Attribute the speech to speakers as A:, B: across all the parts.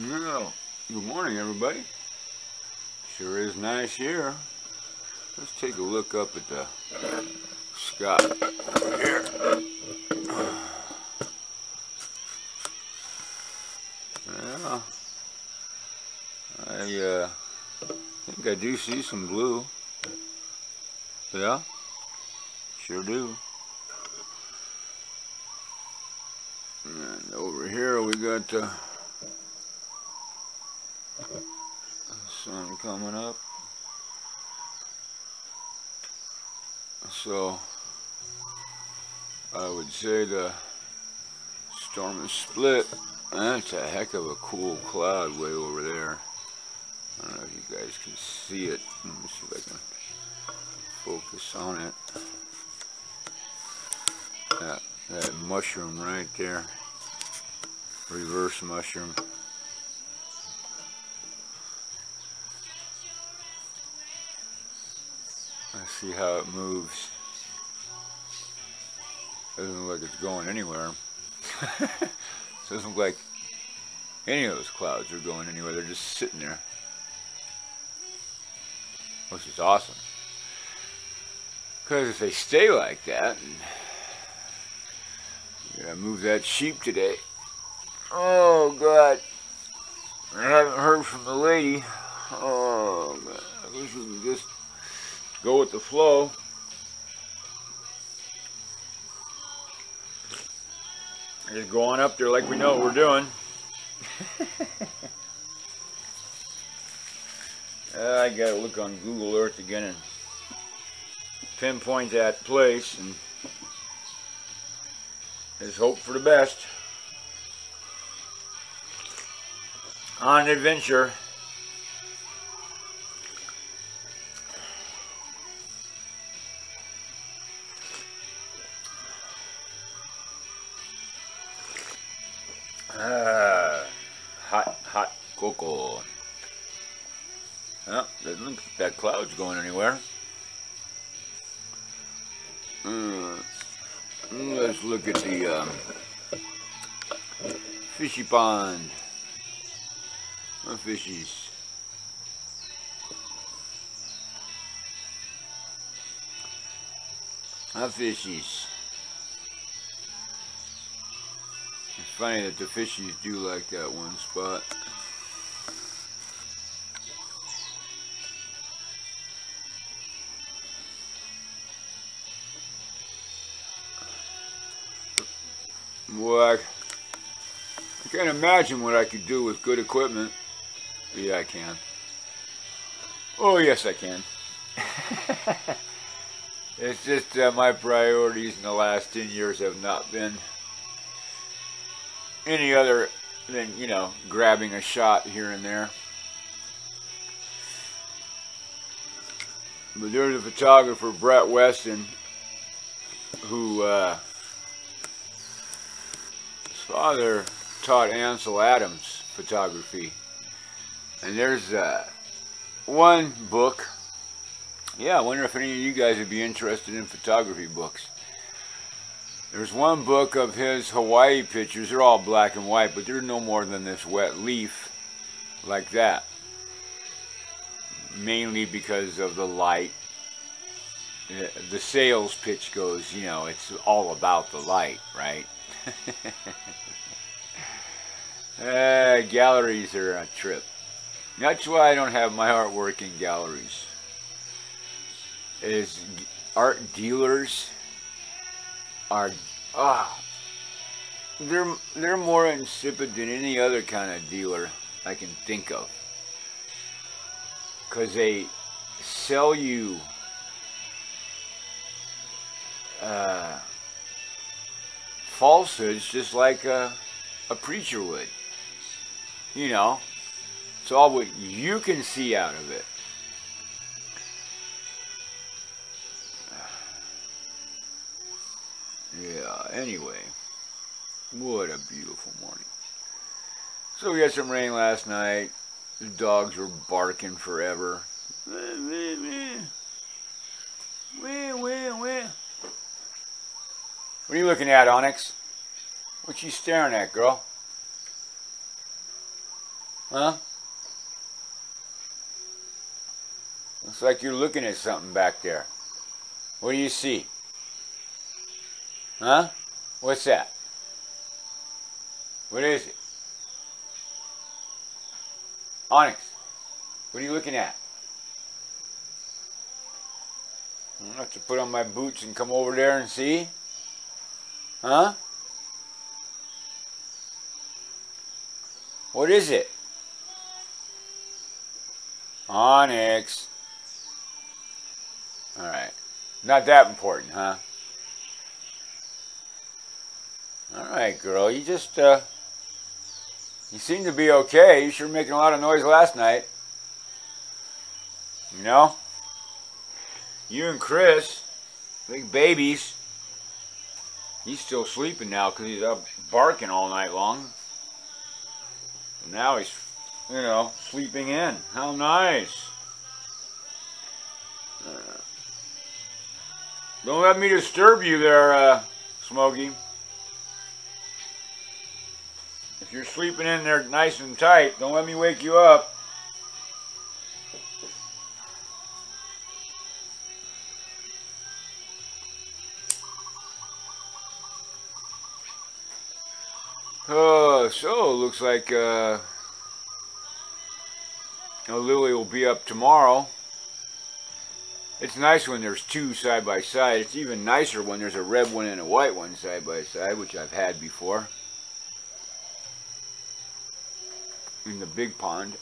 A: Well, good morning, everybody. Sure is nice here. Let's take a look up at the sky here. Yeah, I think I do see some blue. Yeah, sure do. And over here we got the sun coming up. So I would say the storm is split. That's a heck of a cool cloud way over there. I don't know if you guys can see it. Let me see if I can focus on it. That mushroom right there. Reverse mushroom. I see how it moves. Doesn't look like it's going anywhere. Doesn't look like any of those clouds are going anywhere. They're just sitting there. Which is awesome. Because if they stay like that, I gotta move that sheep today. Oh God. I haven't heard from the lady. Oh God. I wish we could just go with the flow. Just go on up there like we know what we're doing. I gotta look on Google Earth again and pinpoint that place and just hope for the best. On an adventure. Hot cocoa. Well, doesn't look like that cloud's going anywhere. Let's look at the fishy pond. My fishies. My fishies. It's funny that the fishies do like that one spot. Boy, I can't imagine what I could do with good equipment. Yeah, I can. Oh, yes, I can. It's just my priorities in the last 10 years have not been any other than, you know, grabbing a shot here and there. But there's a photographer, Brett Weston, who his father taught Ansel Adams photography. And there's one book. Yeah, I wonder if any of you guys would be interested in photography books. There's one book of his Hawaii pictures. They're all black and white, but they're no more than this wet leaf like that. Mainly because of the light. The sales pitch goes, you know, it's all about the light, right? Galleries are a trip. That's why I don't have my artwork in galleries. Is art dealers are they're more insipid than any other kind of dealer I can think of. 'Cause they sell you falsehoods just like a preacher would. You know, it's all what you can see out of it. Yeah, anyway, what a beautiful morning. So we had some rain last night. The dogs were barking forever. What are you looking at, Onyx? What you staring at, girl? Huh? Looks like you're looking at something back there. What do you see? Huh? What's that? What is it? Onyx, what are you looking at? I'll have to put on my boots and come over there and see. Huh? What is it? Onyx. Alright. Not that important, huh? Alright, girl. You just, you seem to be okay. You sure were making a lot of noise last night. You know? You and Chris, big babies. He's still sleeping now because he's up barking all night long. And now he's, you know, sleeping in. How nice. Don't let me disturb you there, Smokey. If you're sleeping in there nice and tight, don't let me wake you up. Oh, so it looks like Lily will be up tomorrow. It's nice when there's two side by side. It's even nicer when there's a red one and a white one side by side, which I've had before. In the big pond.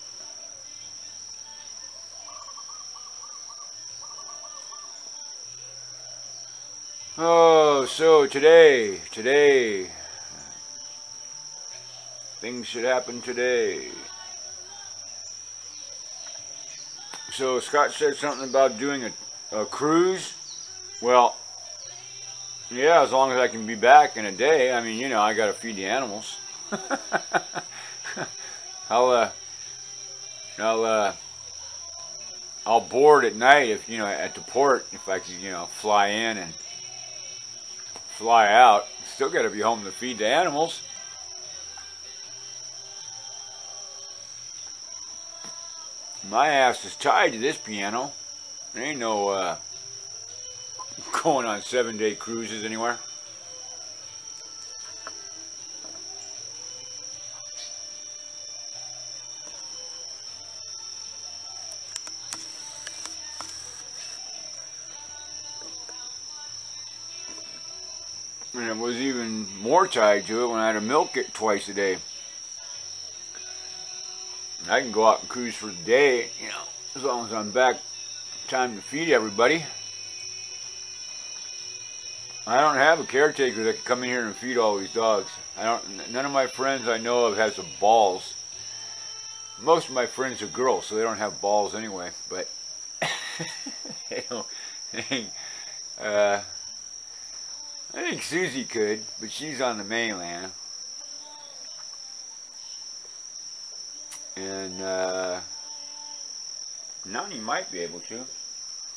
A: Oh, so today, things should happen today. So Scott said something about doing a cruise. Well, yeah, as long as I can be back in a day. I mean, you know, I got to feed the animals. I'll board at night if, you know, at the port, if I could, you know, fly in and fly out. Still got to be home to feed the animals. My ass is tied to this piano. There ain't no going on 7-day cruises anywhere. And it was even more tied to it when I had to milk it twice a day. I can go out and cruise for the day, you know, as long as I'm back in time to feed everybody. I don't have a caretaker that can come in here and feed all these dogs. None of my friends I know of has the balls. Most of my friends are girls, so they don't have balls anyway. But I think Susie could, but she's on the mainland. And Nani might be able to.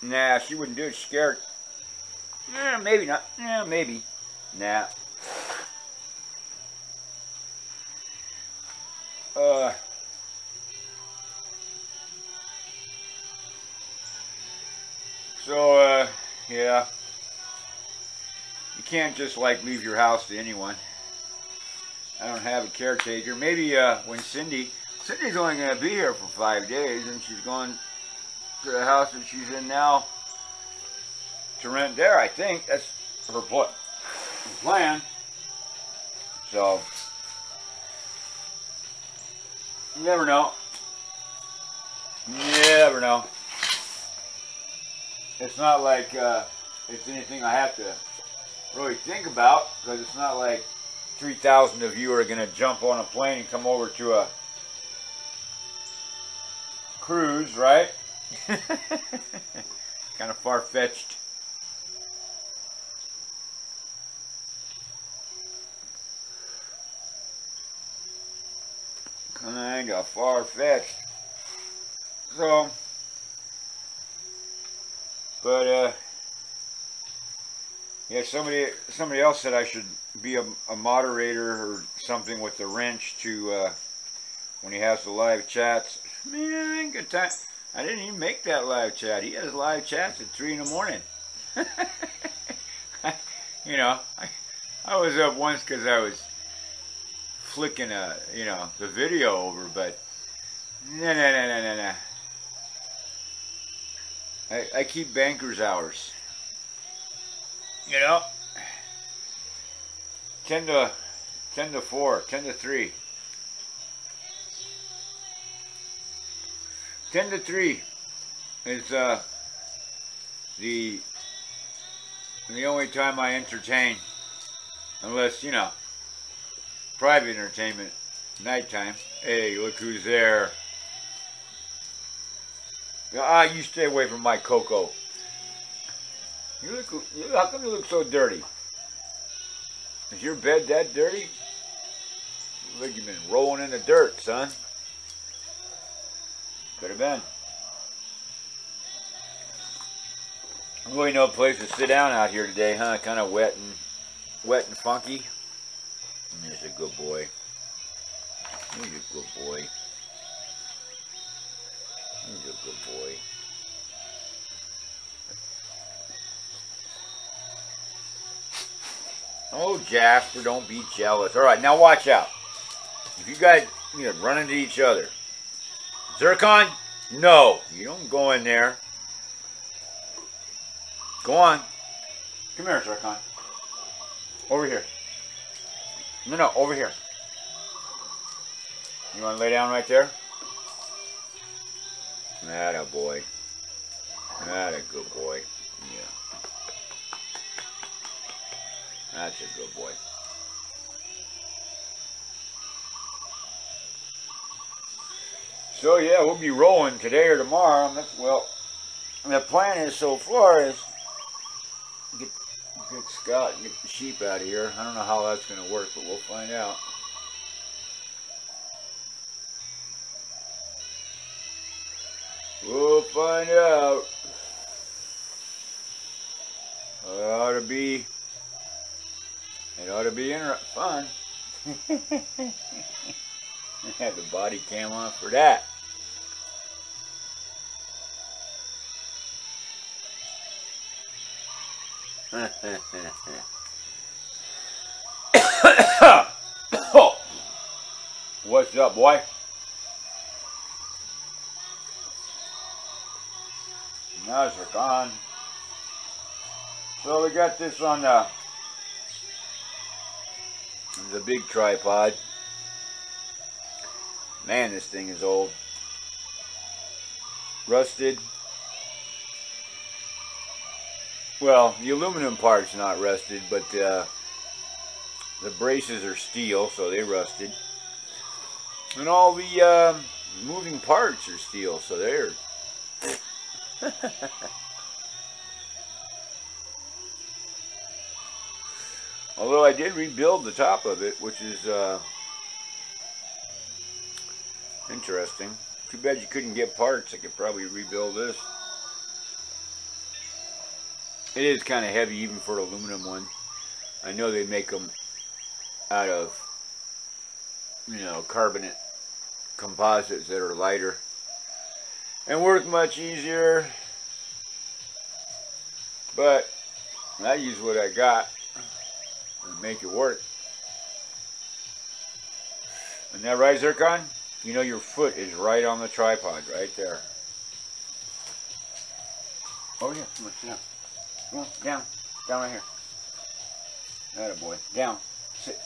A: Nah, she wouldn't do it. She's scared. Maybe not. Yeah, maybe. Nah. Yeah. You can't just, like, leave your house to anyone. I don't have a caretaker. Maybe when Cindy's only going to be here for 5 days, and she's going to the house that she's in now to rent there, I think. That's her plan. So, you never know. You never know. It's not like it's anything I have to really think about, because it's not like 3,000 of you are going to jump on a plane and come over to a cruise, right? Kind of far-fetched. Kind of far-fetched. So, but yeah, somebody else said I should be a moderator or something with the wrench to when he has the live chats. Man, I ain't got time. I didn't even make that live chat. He has live chats at 3 in the morning. You know, I was up once because I was flicking the video over, but no. I keep banker's hours. You know, 10 to 4, 10 to 3. 10 to 3 is the only time I entertain, unless, you know, private entertainment, nighttime. Hey, look who's there. You stay away from my cocoa. How come you look so dirty? Is your bed that dirty? You look like you've been rolling in the dirt, son. Could have been. Really no place to sit down out here today, huh? Kind of wet and funky. He's a good boy. He's a good boy. He's a good boy. Oh, Jasper, don't be jealous. All right, now watch out. If you guys run into each other. Zircon, no. You don't go in there. Go on. Come here, Zircon. Over here. No, over here. You want to lay down right there? Atta boy. Atta good boy. Yeah. That's a good boy. So yeah, we'll be rolling today or tomorrow. Well, the plan is so far is get Scott and get the sheep out of here. I don't know how that's going to work, but we'll find out. We'll find out. It ought to be fun. Have the body cam on for that. What's up, boy? Now they're gone. So we got this on the big tripod. Man, this thing is old. Rusted. Well, the aluminum part's not rusted, but the braces are steel, so they rusted. And all the moving parts are steel, so they're... Although I did rebuild the top of it, which is interesting. Too bad you couldn't get parts. I could probably rebuild this. It is kind of heavy even for an aluminum one. I know they make them out of, carbonate composites that are lighter and work much easier. But I use what I got and make it work. Isn't that right, Zircon? You know your foot is right on the tripod, right there. Oh yeah, come on, sit down. Come on, down. Down right here. Atta boy. Down. Sit.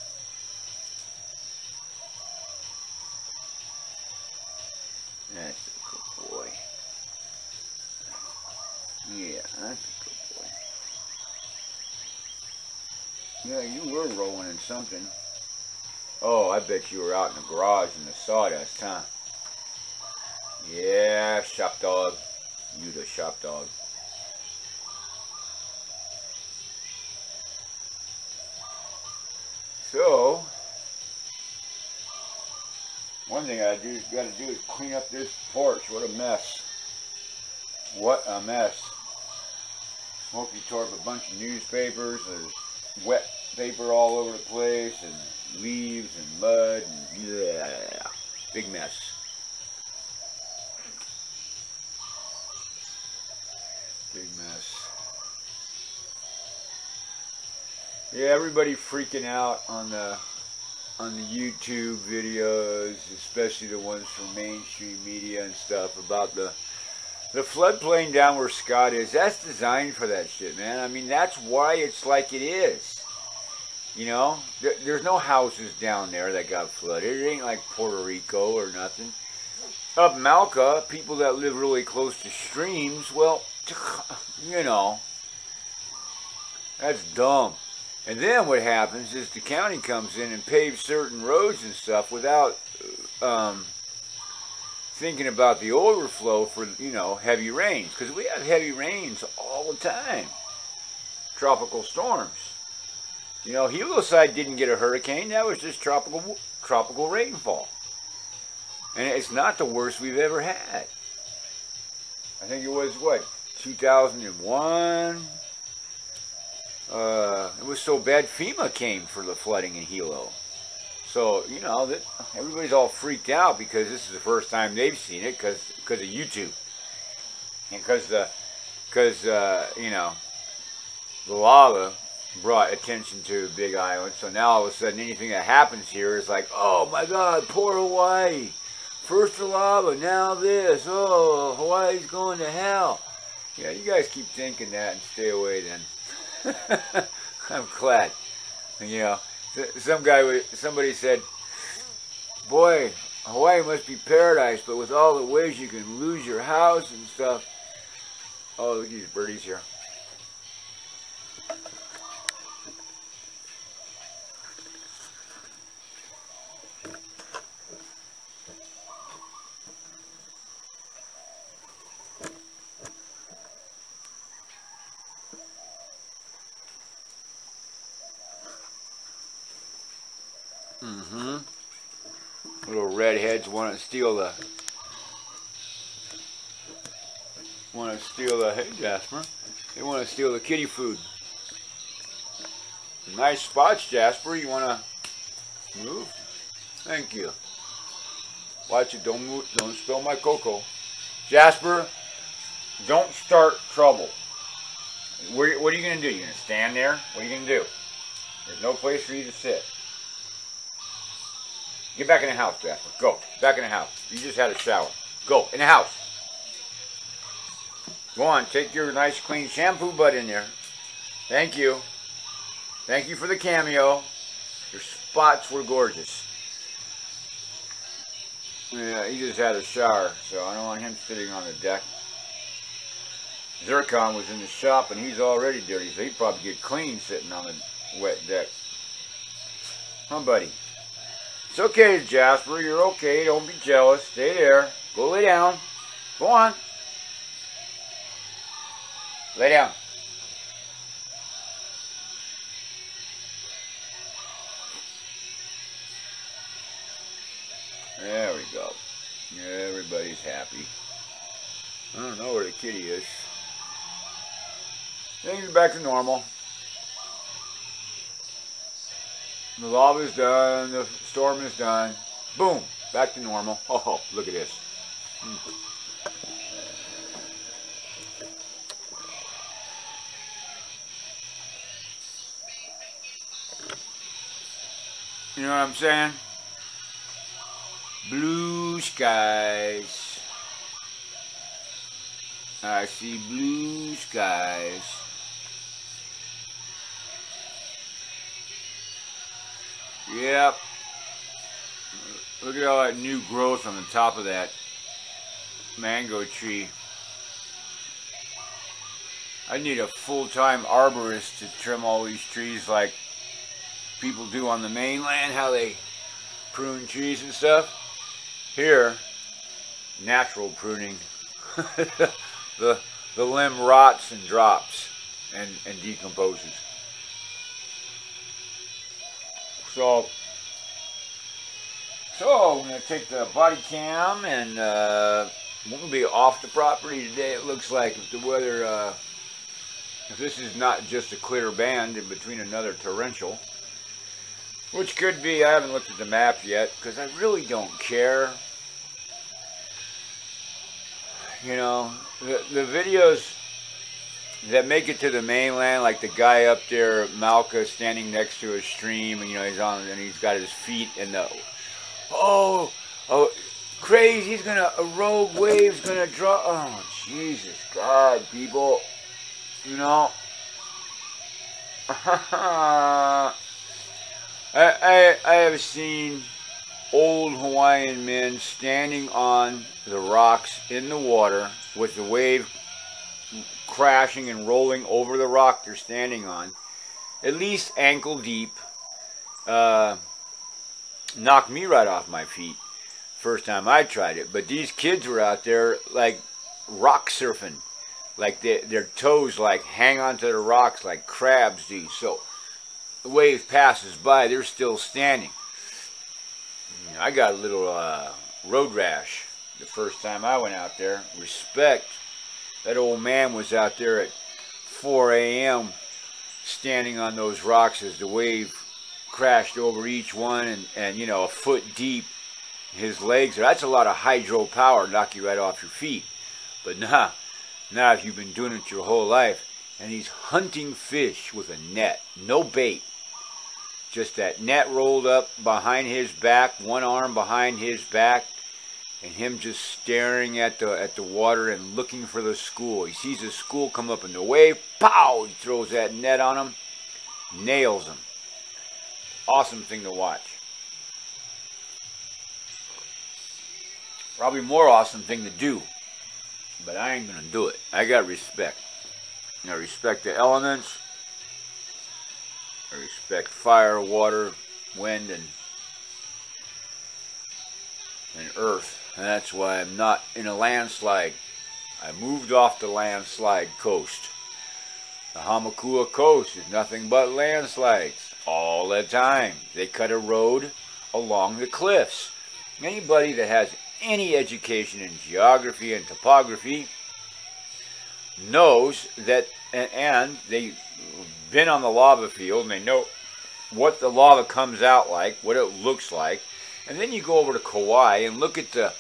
A: That's a good boy. Yeah, that's a good boy. Yeah, you were rolling in something. Oh, I bet you were out in the garage in the sawdust, huh? Yeah, shop dog. You the shop dog. So, one thing I got to do is clean up this porch. What a mess. What a mess. Smokey tore up a bunch of newspapers. There's wet paper all over the place, and leaves and mud, and yeah. Big mess. Big mess. Yeah, everybody freaking out on the YouTube videos, especially the ones from mainstream media and stuff, about the floodplain down where Scott is. That's designed for that shit, man. I mean, that's why it's like it is. You know, there's no houses down there that got flooded. It ain't like Puerto Rico or nothing. Up Malca, people that live really close to streams, well, you know, that's dumb. And then what happens is the county comes in and paves certain roads and stuff without thinking about the overflow for, you know, heavy rains. Because we have heavy rains all the time. Tropical storms. You know, Hillside didn't get a hurricane. That was just tropical rainfall. And it's not the worst we've ever had. I think it was, what, 2001? It was so bad FEMA came for the flooding in Hilo. So, you know, everybody's all freaked out because this is the first time they've seen it because of YouTube. And because, you know, the lava brought attention to the Big Island. So now all of a sudden anything that happens here is like, oh my God, poor Hawaii. First the lava, now this. Oh, Hawaii's going to hell. Yeah, you guys keep thinking that and stay away then. I'm glad. You know, somebody said, boy, Hawaii must be paradise, but with all the ways you can lose your house and stuff. Oh, look at these birdies here. Little redheads want to steal the hey Jasper, they want to steal the kitty food. Nice spots, Jasper. You want to move? Thank you. Watch it. Don't move. Don't spill my cocoa. Jasper, don't start trouble. What are you going to do? You going to stand there? What are you going to do? There's no place for you to sit. Get back in the house, Jasper. Go. Back in the house. You just had a shower. Go. In the house. Go on. Take your nice clean shampoo butt in there. Thank you. Thank you for the cameo. Your spots were gorgeous. Yeah, he just had a shower, so I don't want him sitting on the deck. Zircon was in the shop, and he's already dirty, so he'd probably get clean sitting on the wet deck. Huh, buddy? It's okay, Jasper. You're okay. Don't be jealous. Stay there. Go lay down. Go on. Lay down. There we go. Everybody's happy. I don't know where the kitty is. Things are back to normal. The lava's done. The storm is done. Boom. Back to normal. Oh, look at this. You know what I'm saying? Blue skies. I see blue skies. Yep. Look at all that new growth on the top of that mango tree. I need a full-time arborist to trim all these trees like people do on the mainland, how they prune trees and stuff. Here, natural pruning. the limb rots and drops and decomposes. So I'm going to take the body cam and we'll be off the property today. It looks like if the weather, if this is not just a clear band in between another torrential, Which could be, I haven't looked at the map yet, because I really don't care. You know, the videos that make it to the mainland, like the guy up there, Malka, standing next to a stream, and you know, he's got his feet in the, oh, crazy, he's gonna, a rogue wave's gonna draw, oh, Jesus, God, people, you know, I have seen old Hawaiian men standing on the rocks in the water with the wave crashing and rolling over the rock they're standing on, at least ankle deep. Knocked me right off my feet first time I tried it. But these kids were out there like rock surfing, like their toes like hang onto the rocks like crabs do. So the wave passes by, they're still standing. I got a little road rash the first time I went out there. Respect. That old man was out there at 4 a.m. standing on those rocks as the wave crashed over each one, and you know, a foot deep. His legs, that's a lot of hydropower, knock you right off your feet. But now if you've been doing it your whole life, and he's hunting fish with a net, no bait. Just that net rolled up behind his back, one arm behind his back, and him just staring at the water and looking for the school. He sees the school come up in the wave, pow! He throws that net on him, nails him. Awesome thing to watch. Probably more awesome thing to do, but I ain't gonna do it. I got respect. I respect the elements. I respect fire, water, wind, and earth. And that's why I'm not in a landslide. I moved off the landslide coast. The Hamakua coast is nothing but landslides all the time. They cut a road along the cliffs. Anybody that has any education in geography and topography knows that, and they've been on the lava field and they know what the lava comes out like, what it looks like. And then you go over to Keaau and look at the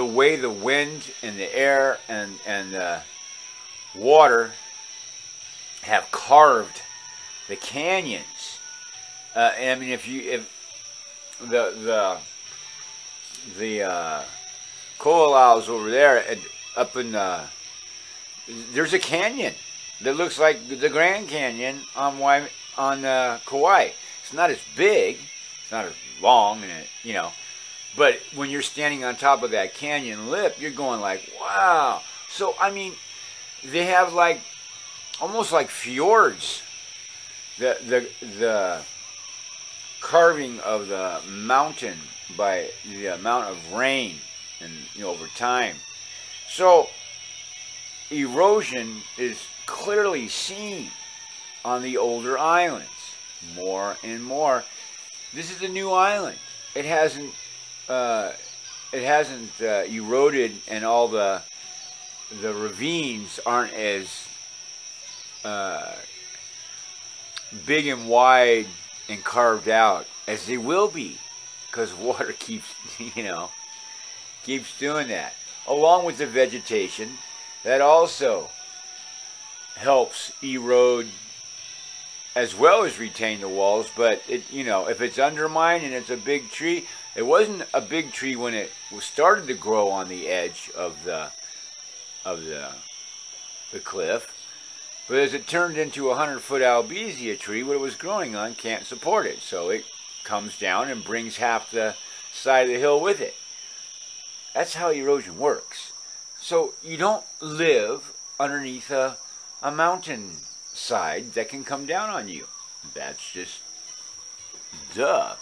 A: way the wind and the air and water have carved the canyons. I mean, if the Keaau's over there, up in there's a canyon that looks like the Grand Canyon on Keaau. It's not as big, it's not as long, and you know, but when you're standing on top of that canyon lip, you're going like, wow. So I mean, they have like almost like fjords. The carving of the mountain by the amount of rain and, you know, over time. So erosion is clearly seen on the older islands more and more. This is a new island. It hasn't eroded, and all the ravines aren't as big and wide and carved out as they will be, because water keeps, you know, keeps doing that, along with the vegetation that also helps erode as well as retain the walls. But it, you know, if it's undermined and it's a big tree, it wasn't a big tree when it started to grow on the edge of the cliff, but as it turned into a 100-foot albizia tree, what it was growing on can't support it, so it comes down and brings half the side of the hill with it. That's how erosion works. So you don't live underneath a mountain side that can come down on you. That's just duh.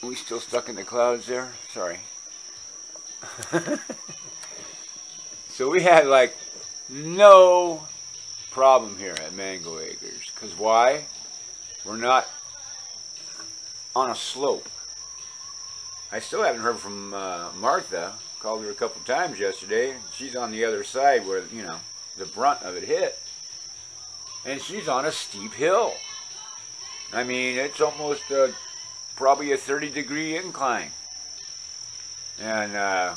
A: Are we still stuck in the clouds there? Sorry. So we had like no problem here at Mango Acres. Because why? We're not on a slope. I still haven't heard from Martha. Called her a couple times yesterday. She's on the other side where, you know, the brunt of it hit. And she's on a steep hill. I mean, it's almost probably a 30-degree incline. And no,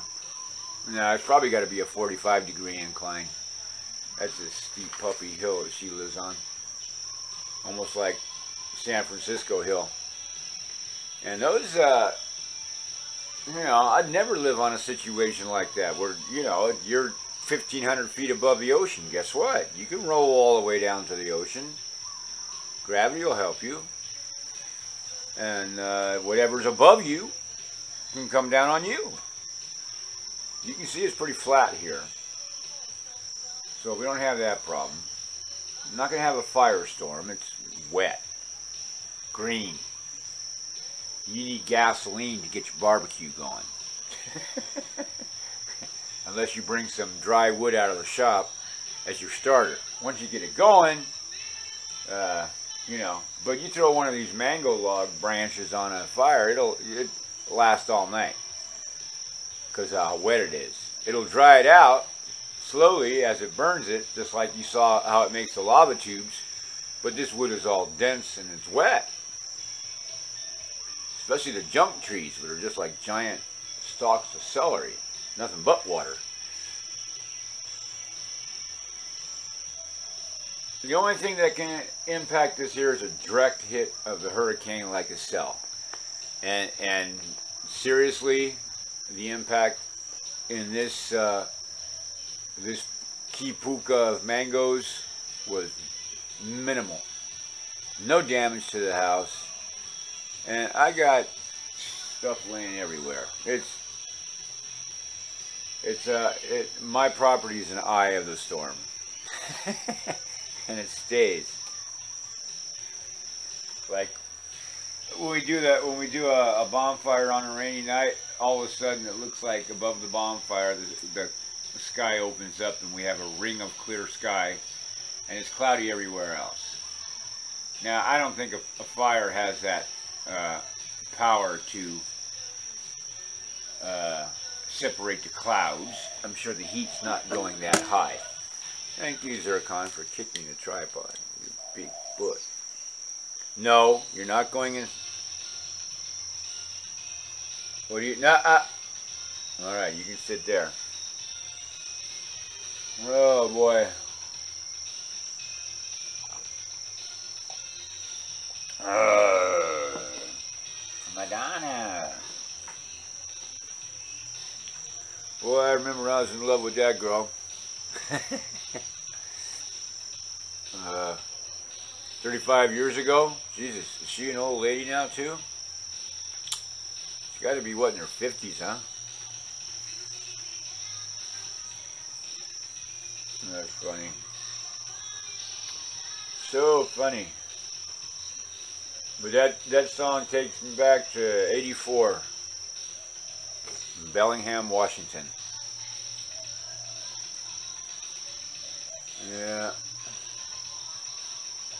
A: it's probably got to be a 45-degree incline. That's a steep puppy hill that she lives on. Almost like San Francisco Hill. And those, you know, I'd never live on a situation like that where, you know, you're 1,500 feet above the ocean. Guess what? You can roll all the way down to the ocean. Gravity will help you. And whatever's above you can come down on you. You can see it's pretty flat here. So we don't have that problem. I'm not going to have a firestorm. It's wet. Green. You need gasoline to get your barbecue going. Unless you bring some dry wood out of the shop as your starter. Once you get it going, you know, but you throw one of these mango log branches on a fire, it'll last all night because of how wet it is. It'll dry it out slowly as it burns it, just like you saw how it makes the lava tubes, but this wood is all dense and it's wet. Especially the junk trees that are just like giant stalks of celery. Nothing but water. The only thing that can impact this here is a direct hit of the hurricane like a cell. And seriously, the impact in this this kipuka of mangoes was minimal. No damage to the house. And I got stuff laying everywhere. My property is an eye of the storm. And it stays. Like when we do a bonfire on a rainy night, all of a sudden it looks like above the bonfire the sky opens up and we have a ring of clear sky, and it's cloudy everywhere else. Now I don't think a fire has that power to separate the clouds. I'm sure the heat's not going that high. Thank you, Zircon, for kicking the tripod, you big foot. No, you're not going in. What do you, all right, you can sit there. Oh boy. Madonna. Boy, I remember I was in love with that girl. 35 years ago. Jesus, is she an old lady now too? She's got to be what, in her 50s, huh? That's funny. So funny. But that song takes me back to '84, Bellingham, Washington. Yeah.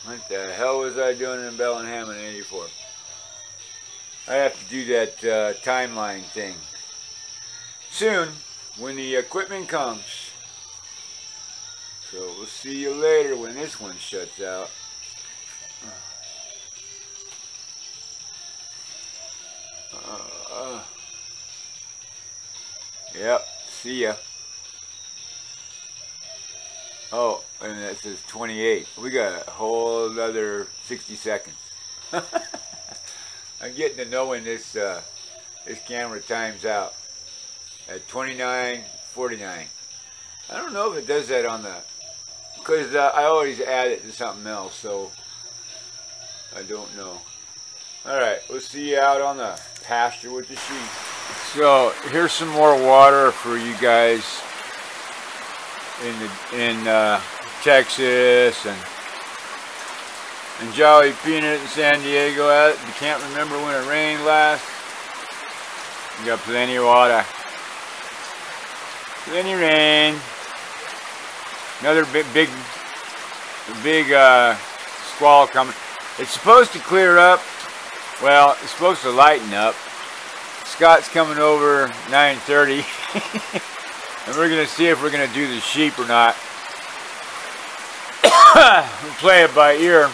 A: What the hell was I doing in Bellingham in '84? I have to do that timeline thing soon when the equipment comes. So we'll see you later when this one shuts out. Yep, see ya. Oh, and that says 28. We got a whole other 60 seconds. I'm getting to know when this camera times out at 29:49. I don't know if it does that on the, because I always add it to something else, so I don't know. All right, we'll see you out on the pasture with the sheep. So here's some more water for you guys in Texas and Jolly Peanut in San Diego. You can't remember when it rained last. You got plenty of water. Plenty of rain. Another big squall coming. It's supposed to clear up. Well, it's supposed to lighten up. Scott's coming over 9:30. And we're going to see if we're going to do the sheep or not. We'll play it by ear.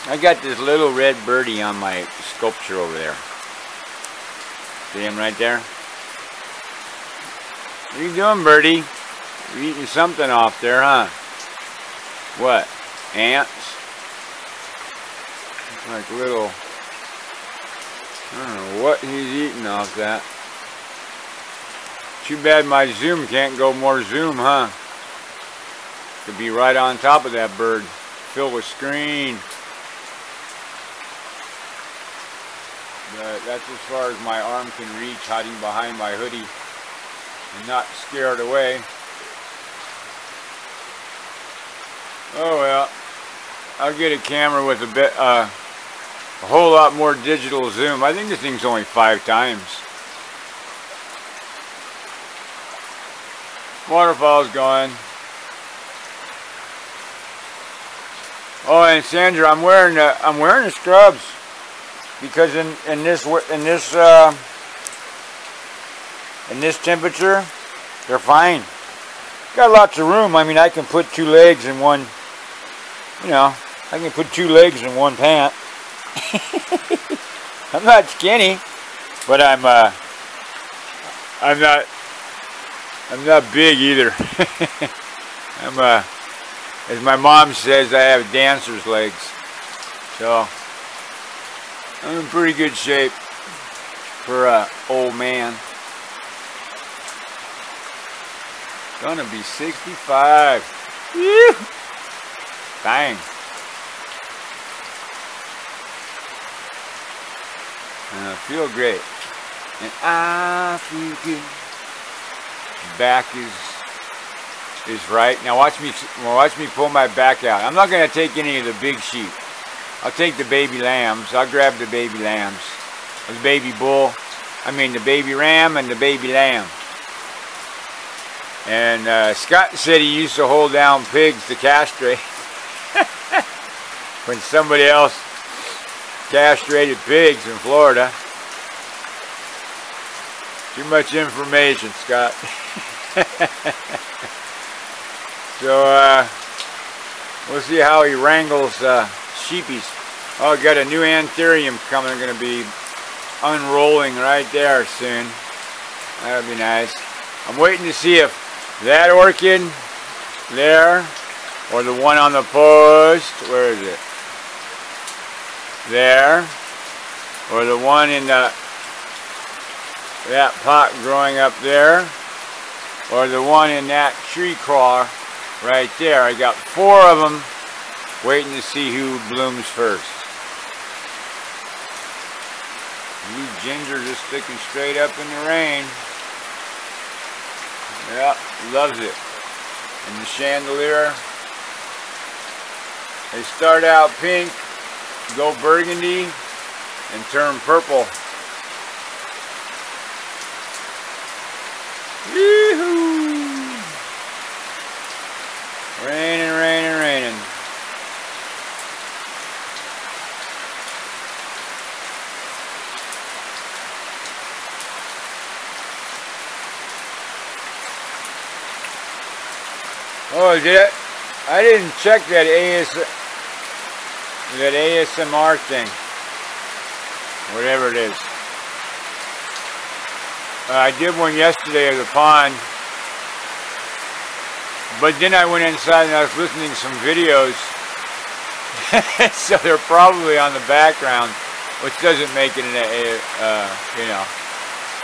A: I got this little red birdie on my sculpture over there. See him right there? What are you doing, birdie? You're eating something off there, huh? What? Ants? Like little... I don't know what he's eating off that. Too bad my zoom can't go more zoom, huh? Could be right on top of that bird. Fill with screen. But that's as far as my arm can reach, hiding behind my hoodie and not scared away. Oh well, I'll get a camera with a whole lot more digital zoom. I think this thing's only 5 times. Waterfall's going. Oh, and Sandra, I'm wearing the scrubs because in this temperature, they're fine. Got lots of room. I mean, I can put 2 legs in one. You know, I can put 2 legs in one pant. I'm not skinny, but I'm not big either. As my mom says, I have dancer's legs. So I'm in pretty good shape for an old man. Gonna be 65. Woo! Dang. And I feel great. And I feel good. Back is right. Now watch me pull my back out. I'm not gonna take any of the big sheep. I'll take the baby lambs. I'll grab the baby lambs. The baby bull. I mean the baby ram and the baby lamb. And Scott said he used to hold down pigs to castrate. When somebody else castrated pigs in Florida. Too much information, Scott. So we'll see how he wrangles sheepies. Oh, got a new anthurium coming. Going to be unrolling right there soon. That'll be nice. I'm waiting to see if that orchid there or the one on the post, where is it? There, or the one in that pot growing up there, or the one in that tree claw right there. I got 4 of them waiting to see who blooms first. These gingers are sticking straight up in the rain. Yeah, loves it. And the chandelier, they start out pink, go burgundy, and turn purple. Woo-hoo! Raining, raining, raining. Oh, I didn't check that ASMR thing. Whatever it is. I did one yesterday of the pond. But then I went inside and I was listening to some videos. So they're probably on the background, which doesn't make it you know,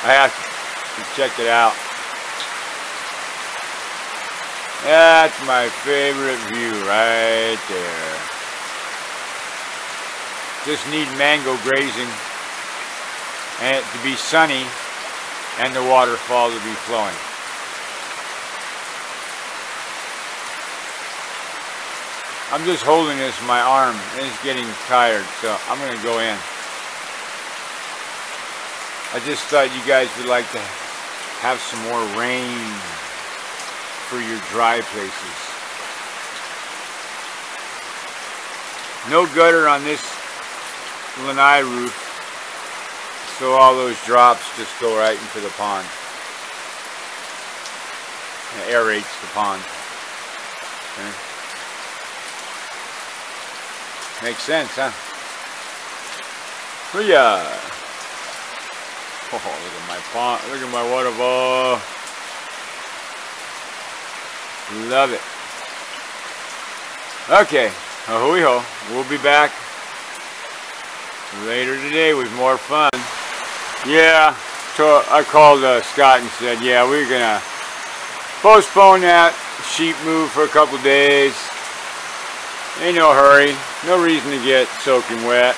A: I have to check it out. That's my favorite view right there. Just need mango grazing and it to be sunny and the waterfall to be flowing. I'm just holding this in my arm and it's getting tired, so I'm going to go in. I just thought you guys would like to have some more rain for your dry places. No gutter on this lanai roof, so all those drops just go right into the pond. It aerates the pond. Okay. Makes sense, huh? Oh yeah. Oh, look at my pond. Look at my waterfall. Love it. Okay. Ahui ho. We'll be back later today with more fun. Yeah. So I called Scott and said, yeah, we're gonna postpone that sheep move for a couple days. Ain't no hurry, no reason to get soaking wet.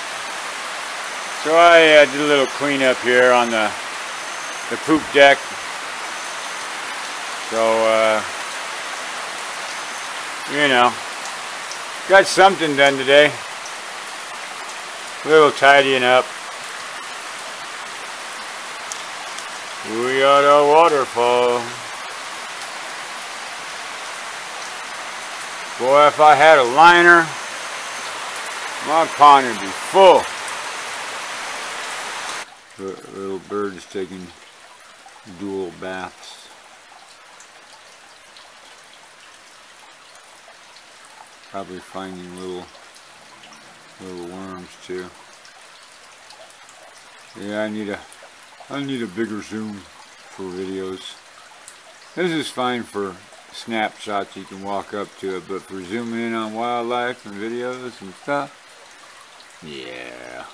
A: So I did a little cleanup here on the poop deck. So you know, got something done today. A little tidying up. We got a waterfall. Boy, if I had a liner, my pond would be full. The little bird is taking dual baths. Probably finding little worms too. Yeah, I need a bigger zoom for videos. This is fine for snapshots, you can walk up to it, but for zooming in on wildlife and videos and stuff, yeah.